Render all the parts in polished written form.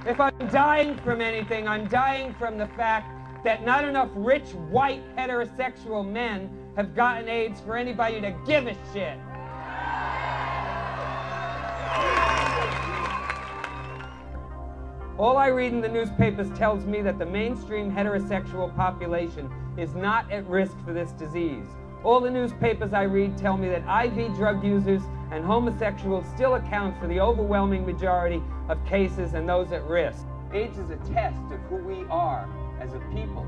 If I'm dying from anything, I'm dying from the fact that not enough rich, white, heterosexual men have gotten AIDS for anybody to give a shit. All I read in the newspapers tells me that the mainstream heterosexual population is not at risk for this disease. All the newspapers I read tell me that IV drug users and homosexuals still account for the overwhelming majority of cases and those at risk. AIDS is a test of who we are as a people.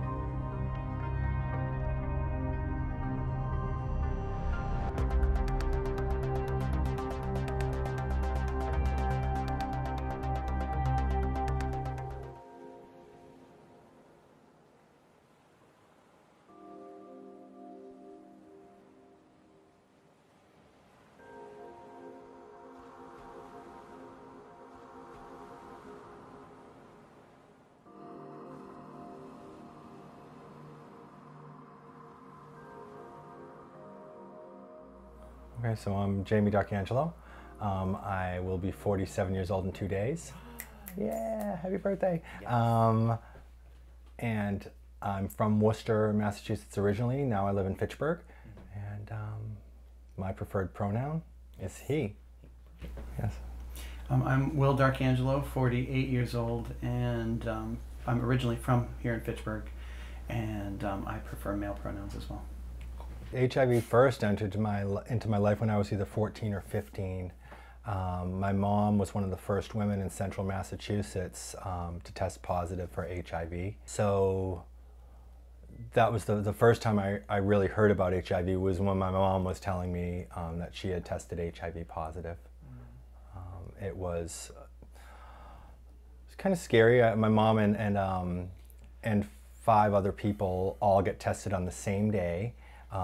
Okay, so I'm Jamie D'Arcangelo. I will be 47 years old in 2 days. Yeah, happy birthday. Yes. And I'm from Worcester, Massachusetts originally. Now I live in Fitchburg. And my preferred pronoun is he. Yes. I'm Will D'Arcangelo, 48 years old, and I'm originally from here in Fitchburg, and I prefer male pronouns as well. HIV first entered into my life when I was either 14 or 15. My mom was one of the first women in central Massachusetts to test positive for HIV. So that was the first time I really heard about HIV, was when my mom was telling me that she had tested HIV positive. It was kind of scary. My mom and 5 other people all get tested on the same day.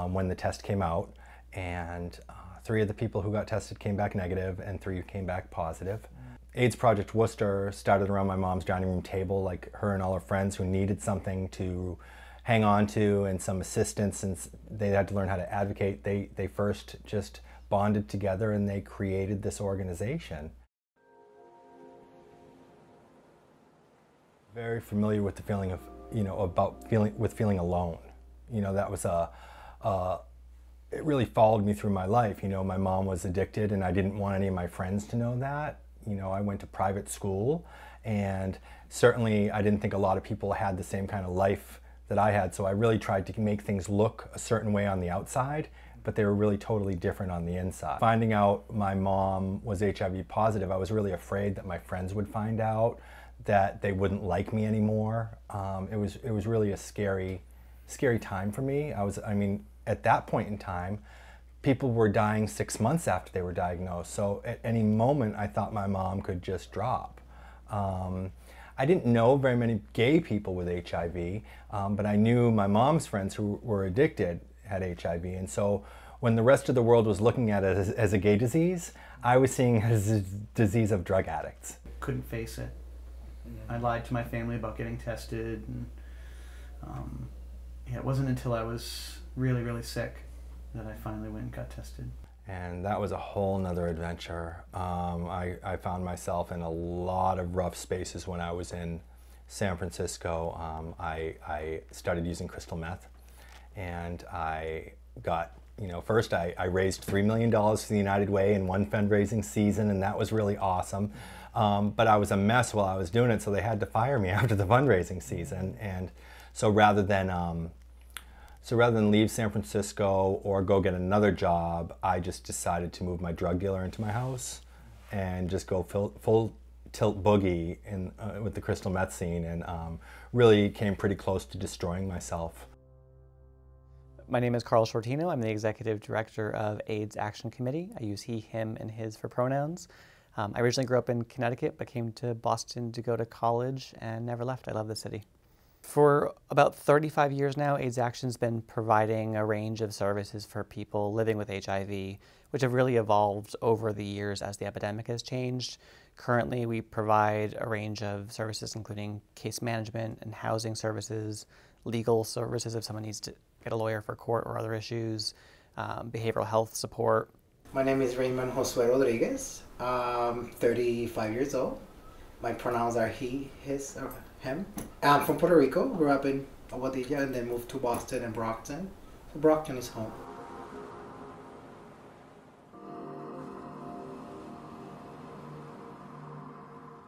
When the test came out, and 3 of the people who got tested came back negative and 3 came back positive. AIDS Project Worcester started around my mom's dining room table, like her and all her friends who needed something to hang on to and some assistance, and they had to learn how to advocate. They first just bonded together and they created this organization. Very familiar with the feeling of, feeling alone. That was it really followed me through my life. My mom was addicted and I didn't want any of my friends to know that. I went to private school, and certainly I didn't think a lot of people had the same kind of life that I had, so I really tried to make things look a certain way on the outside, but they were really totally different on the inside. Finding out my mom was HIV positive, I was really afraid that my friends would find out, that they wouldn't like me anymore. It was really a scary time for me. At that point in time, people were dying 6 months after they were diagnosed. So at any moment, I thought my mom could just drop. I didn't know very many gay people with HIV, but I knew my mom's friends who were addicted had HIV. And so when the rest of the world was looking at it as a gay disease, I was seeing it as a disease of drug addicts. Couldn't face it. I lied to my family about getting tested. And, it wasn't until I was really, really sick that I finally went and got tested. And that was a whole nother adventure. I found myself in a lot of rough spaces when I was in San Francisco. I started using crystal meth, and I got, first I raised $3 million for the United Way in one fundraising season, and that was really awesome. But I was a mess while I was doing it, so they had to fire me after the fundraising season. And so rather than leave San Francisco or go get another job, I just decided to move my drug dealer into my house and just go full tilt boogie with the crystal meth scene, and really came pretty close to destroying myself. My name is Carl Shortino. I'm the Executive Director of AIDS Action Committee. I use he, him, and his for pronouns. I originally grew up in Connecticut, but came to Boston to go to college and never left. I love the city. For about 35 years now, AIDS Action's been providing a range of services for people living with HIV, which have really evolved over the years as the epidemic has changed. Currently, we provide a range of services, including case management and housing services, legal services if someone needs to get a lawyer for court or other issues, behavioral health support. My name is Raymond Josue Rodriguez. I'm 35 years old. My pronouns are he, his, or him. I'm from Puerto Rico, grew up in Aguadilla and then moved to Boston and Brockton. So Brockton is home.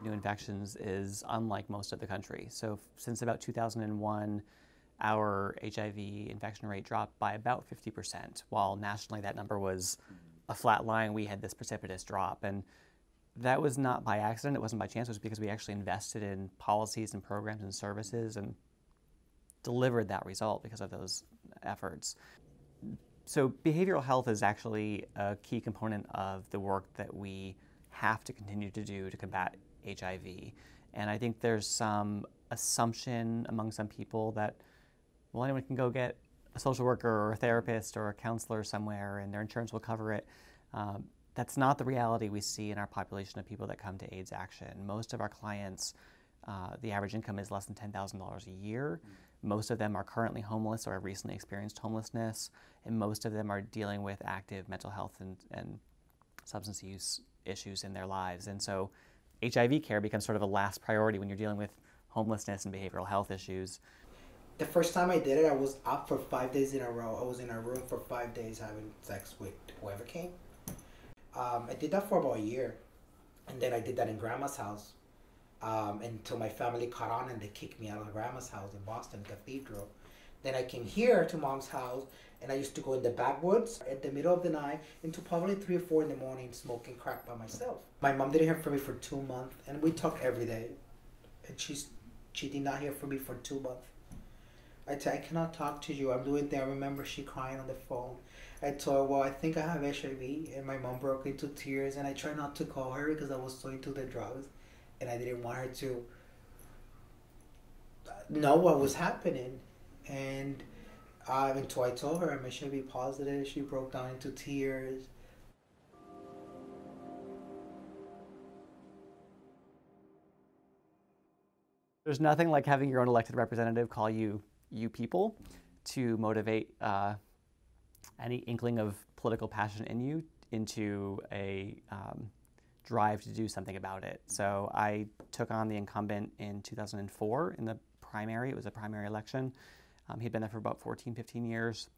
New infections is unlike most of the country. So since about 2001, our HIV infection rate dropped by about 50%, while nationally that number was a flat line. We had this precipitous drop, and that was not by accident, it wasn't by chance, it was because we actually invested in policies and programs and services and delivered that result because of those efforts. So behavioral health is actually a key component of the work that we have to continue to do to combat HIV. And I think there's some assumption among some people that, well, anyone can go get a social worker or a therapist or a counselor somewhere and their insurance will cover it. That's not the reality we see in our population of people that come to AIDS Action. Most of our clients, the average income is less than $10,000 a year. Most of them are currently homeless or have recently experienced homelessness, and most of them are dealing with active mental health and substance use issues in their lives. And so HIV care becomes sort of a last priority when you're dealing with homelessness and behavioral health issues. The first time I did it, I was up for 5 days in a row. I was in a room for 5 days having sex with whoever came. I did that for about a year. And then I did that in Grandma's house until my family caught on and they kicked me out of Grandma's house in Boston Cathedral. Then I came here to Mom's house and I used to go in the backwoods at the middle of the night into probably 3 or 4 in the morning smoking crack by myself. My mom didn't hear from me for 2 months and we talked every day. And she did not hear from me for 2 months. I said, I cannot talk to you. I'm doing things. I remember she crying on the phone. I told her, well, I think I have HIV. And my mom broke into tears. And I tried not to call her because I was so into the drugs. And I didn't want her to know what was happening. And until I told her I'm HIV positive, she broke down into tears. There's nothing like having your own elected representative call you people to motivate any inkling of political passion in you into a drive to do something about it. So I took on the incumbent in 2004 in the primary. It was a primary election. He'd been there for about 14, 15 years.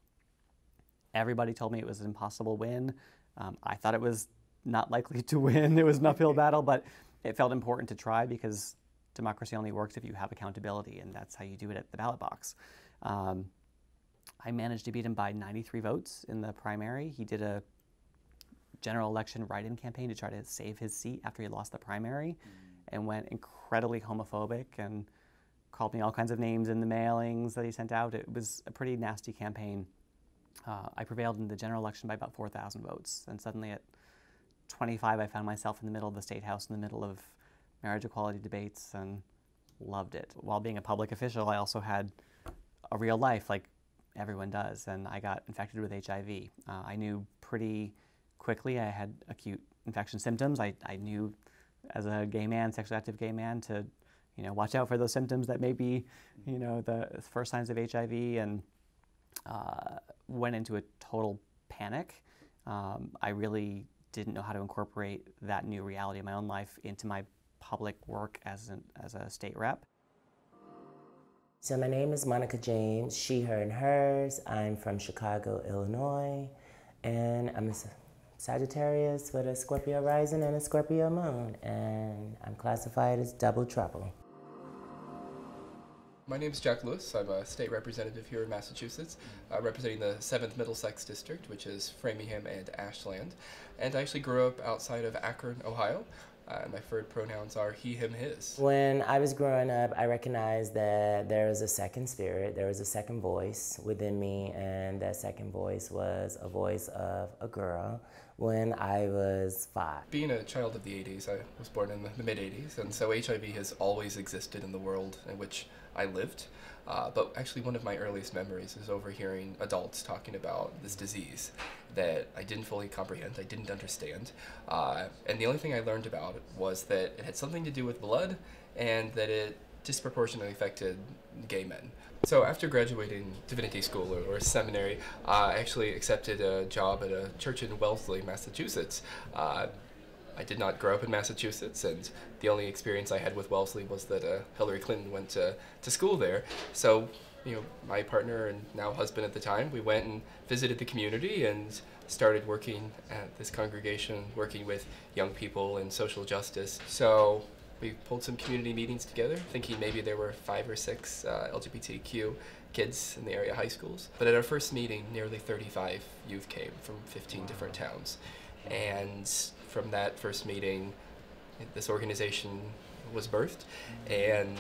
Everybody told me it was an impossible win. I thought it was not likely to win. It was an uphill battle, but it felt important to try because democracy only works if you have accountability, and that's how you do it at the ballot box. I managed to beat him by 93 votes in the primary. He did a general election write-in campaign to try to save his seat after he lost the primary and went incredibly homophobic and called me all kinds of names in the mailings that he sent out. It was a pretty nasty campaign. I prevailed in the general election by about 4,000 votes, and suddenly at 25 I found myself in the middle of the State House in the middle of marriage equality debates and loved it. While being a public official, I also had a real life like everyone does, and I got infected with HIV. I knew pretty quickly I had acute infection symptoms. I knew as a gay man, sexually active gay man, to watch out for those symptoms that may be the first signs of HIV, and went into a total panic. I really didn't know how to incorporate that new reality of my own life into my public work as a state rep. So my name is Monica James, she, her, and hers. I'm from Chicago, Illinois, and I'm a Sagittarius with a Scorpio rising and a Scorpio moon, and I'm classified as double trouble. My name is Jack Lewis. I'm a state representative here in Massachusetts, representing the 7th Middlesex District, which is Framingham and Ashland. And I actually grew up outside of Akron, Ohio. My preferred pronouns are he, him, his. When I was growing up, I recognized that there was a second spirit, there was a second voice within me, and that second voice was a voice of a girl when I was 5. Being a child of the 80s, I was born in the mid-80s, and so HIV has always existed in the world in which I lived. But actually one of my earliest memories is overhearing adults talking about this disease that I didn't fully comprehend, I didn't understand. And the only thing I learned about it was that it had something to do with blood and that it disproportionately affected gay men. So after graduating divinity school or seminary, I actually accepted a job at a church in Wellesley, Massachusetts. I I did not grow up in Massachusetts, and the only experience I had with Wellesley was that Hillary Clinton went to school there. So, you know, my partner and now husband at the time, we went and visited the community and started working at this congregation, working with young people in social justice. So we pulled some community meetings together, thinking maybe there were 5 or 6 LGBTQ kids in the area high schools. But at our first meeting, nearly 35 youth came from 15 different towns. And from that first meeting, this organization was birthed. And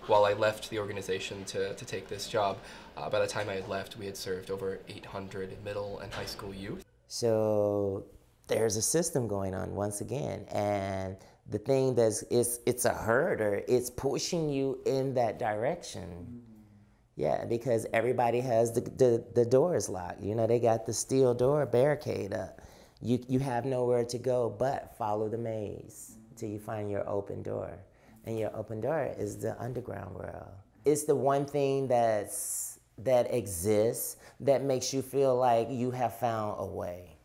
while I left the organization to take this job, by the time I had left, we had served over 800 middle and high school youth. So there's a system going on once again, and the thing it's a herder, it's pushing you in that direction. Yeah, because everybody has the doors locked. You know, they got the steel door barricade up. You have nowhere to go but follow the maze till you find your open door. And your open door is the underground world. It's the one thing that exists that makes you feel like you have found a way.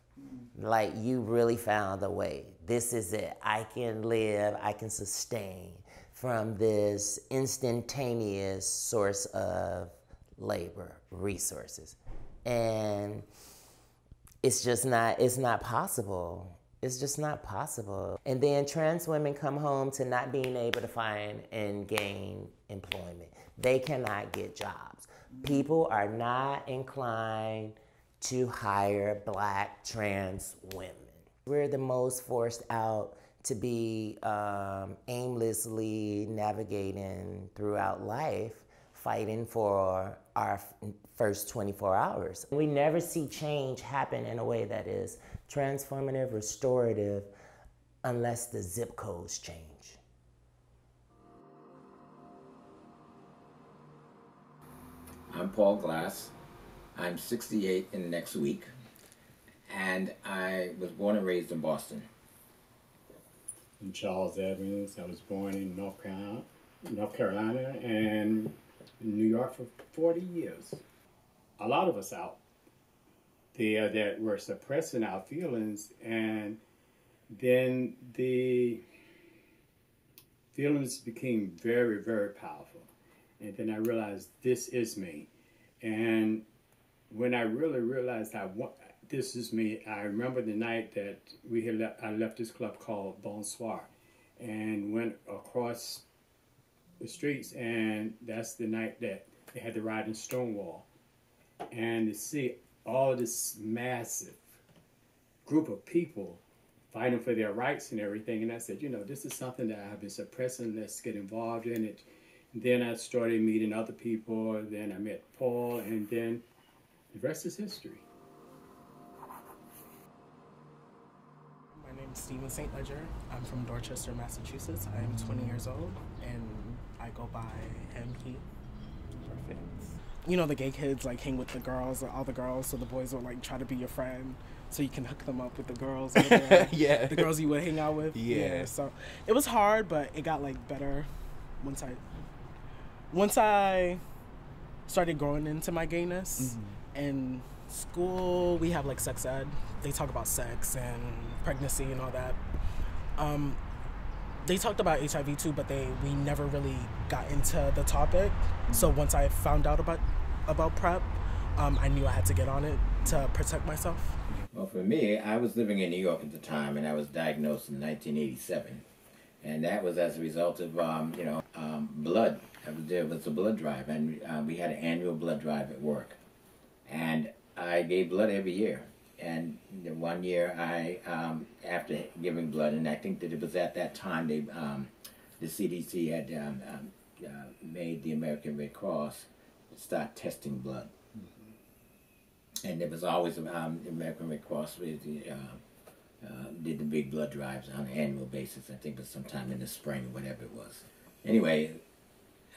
Like you really found a way. This is it. I can live, I can sustain from this instantaneous source of labor, resources. And it's not possible. It's just not possible. And then trans women come home to not being able to find and gain employment. They cannot get jobs. People are not inclined to hire Black trans women. We're the most forced out to be aimlessly navigating throughout life, fighting for our first 24 hours. We never see change happen in a way that is transformative, restorative, unless the zip codes change. I'm Paul Glass. I'm 68 in the next week, and I was born and raised in Boston. I'm Charles Evans. I was born in North Carolina and in New York for 40 years. A lot of us out there that were suppressing our feelings, and then the feelings became very, very powerful. And then I realized this is me. And when I really realized this is me, I remember the night that I left this club called Bonsoir and went across the streets, and that's the night that they had the riot in Stonewall. And to see all this massive group of people fighting for their rights and everything, and I said, you know, this is something that I've been suppressing, let's get involved in it. And then I started meeting other people, then I met Paul, and then the rest is history. My name is Stleger. I'm from Dorchester, Massachusetts. I am 20 years old, and I go by him, he. Perfect. You know, the gay kids like hang with the girls, all the girls, so the boys will like try to be your friend, so you can hook them up with the girls. Yeah. The girls you would hang out with. Yeah. So it was hard, but it got like better once I started growing into my gayness. Mm-hmm. In school, we have like sex ed. They talk about sex and pregnancy and all that. They talked about HIV too, but we never really got into the topic. Mm-hmm. So once I found out about PrEP, I knew I had to get on it to protect myself. Well, for me, I was living in New York at the time, and I was diagnosed in 1987. And that was as a result of, blood. There was a blood drive, and we had an annual blood drive at work. And I gave blood every year. And the one year after giving blood, and I think that it was at that time the CDC had made the American Red Cross start testing blood. Mm-hmm. And it was always the American Red Cross did the big blood drives on an annual basis. I think it was sometime in the spring or whatever it was. Anyway,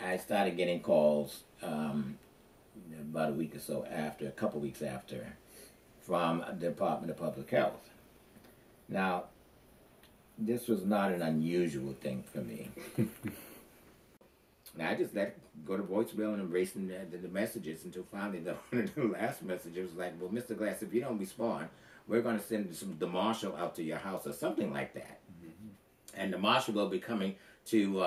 I started getting calls about a week or so after, a couple weeks after, from the Department of Public Health. Now, this was not an unusual thing for me. And I just let it go to voicemail and erasing the messages until finally the last message was like, well, Mr. Glass, if you don't respond, we're going to send the marshal out to your house or something like that. Mm-hmm. And the marshal will be coming to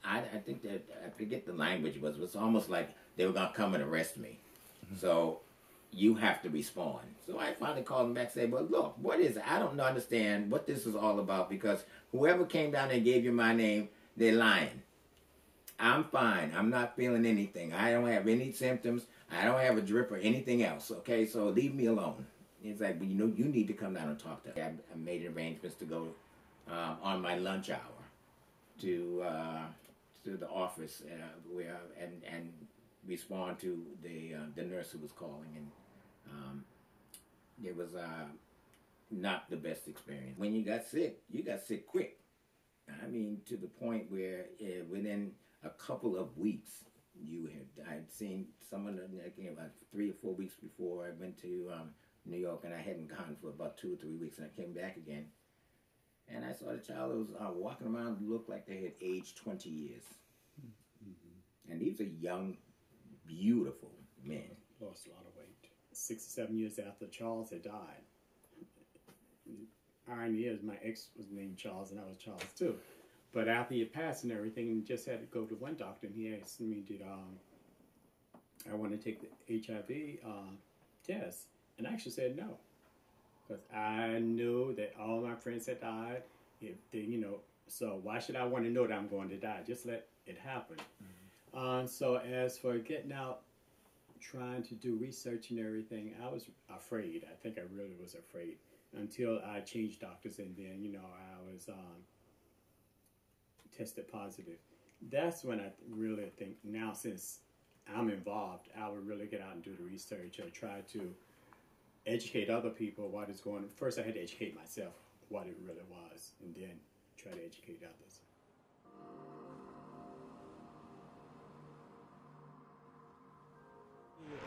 I think that, I forget the language, but it was almost like they were going to come and arrest me. Mm-hmm. So you have to respond. So I finally called them back and said, well, look, what is it? I don't understand what this is all about, because whoever came down and gave you my name, they're lying. I'm fine. I'm not feeling anything. I don't have any symptoms. I don't have a drip or anything else. Okay, so leave me alone. It's like, well, you need to come down and talk to her. I made arrangements to go on my lunch hour to the office where and respond to the nurse who was calling, and it was not the best experience. When you got sick quick. I mean, to the point where within a couple of weeks, I'd seen someone about 3 or 4 weeks before I went to New York, and I hadn't gone for about 2 or 3 weeks, and I came back again, and I saw the child who was walking around who looked like they had aged 20 years. Mm-hmm. And these are young, beautiful men. Lost a lot of weight. 6 or 7 years after Charles had died. Irony is, my ex was named Charles, and I was Charles too. But after he had passed and everything, just had to go to one doctor, and he asked me, did I want to take the HIV test? And I actually said no, because I knew that all my friends had died. If they, so why should I want to know that I'm going to die? Just let it happen. Mm-hmm. So as for getting out, trying to do research and everything, I was afraid. I think I really was afraid. Until I changed doctors, and then, I was tested positive. That's when I really think, now since I'm involved, I would really get out and do the research or try to educate other people what is going on. First, I had to educate myself what it really was, and then try to educate others.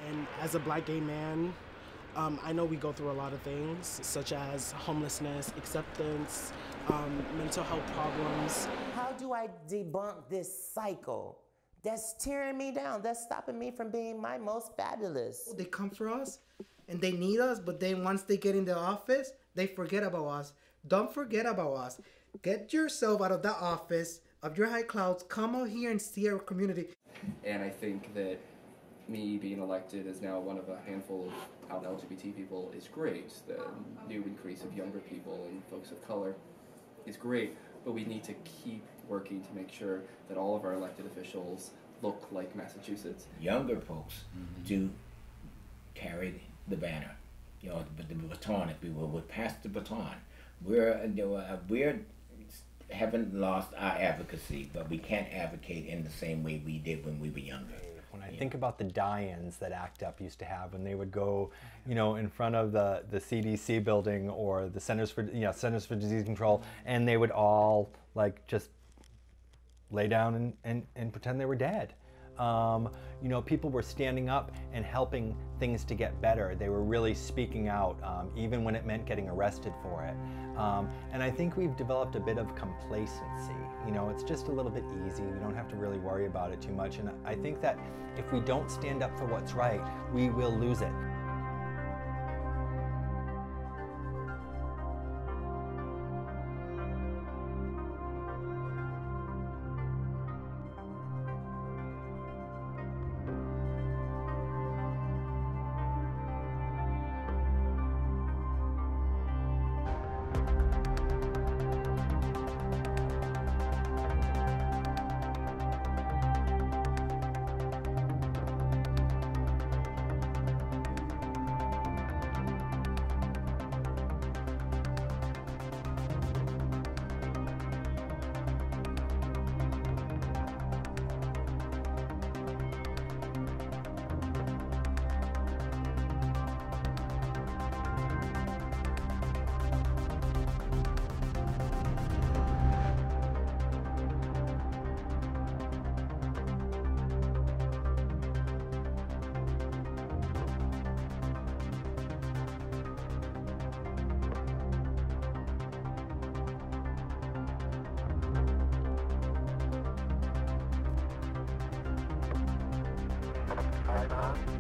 And as a Black gay man, I know we go through a lot of things, such as homelessness, acceptance, mental health problems. How do I debunk this cycle that's tearing me down, that's stopping me from being my most fabulous? They come for us and they need us, but then once they get in the office, they forget about us. Don't forget about us. Get yourself out of that office of your high clouds, come out here and see our community. And I think that me being elected as now one of a handful of out LGBT people is great. The new increase of younger people and folks of color is great, but we need to keep working to make sure that all of our elected officials look like Massachusetts. Younger folks do carry the banner, the baton, if we will, would pass the baton. We haven't lost our advocacy, but we can't advocate in the same way we did when we were younger. When I think about the die-ins that ACT UP used to have, when they would go, in front of the CDC building or the Centers for Disease Control, and they would all just lay down and pretend they were dead. People were standing up and helping things to get better. They were really speaking out, even when it meant getting arrested for it. And I think we've developed a bit of complacency. It's just a little bit easy. We don't have to really worry about it too much. And I think that if we don't stand up for what's right, we will lose it. drive on.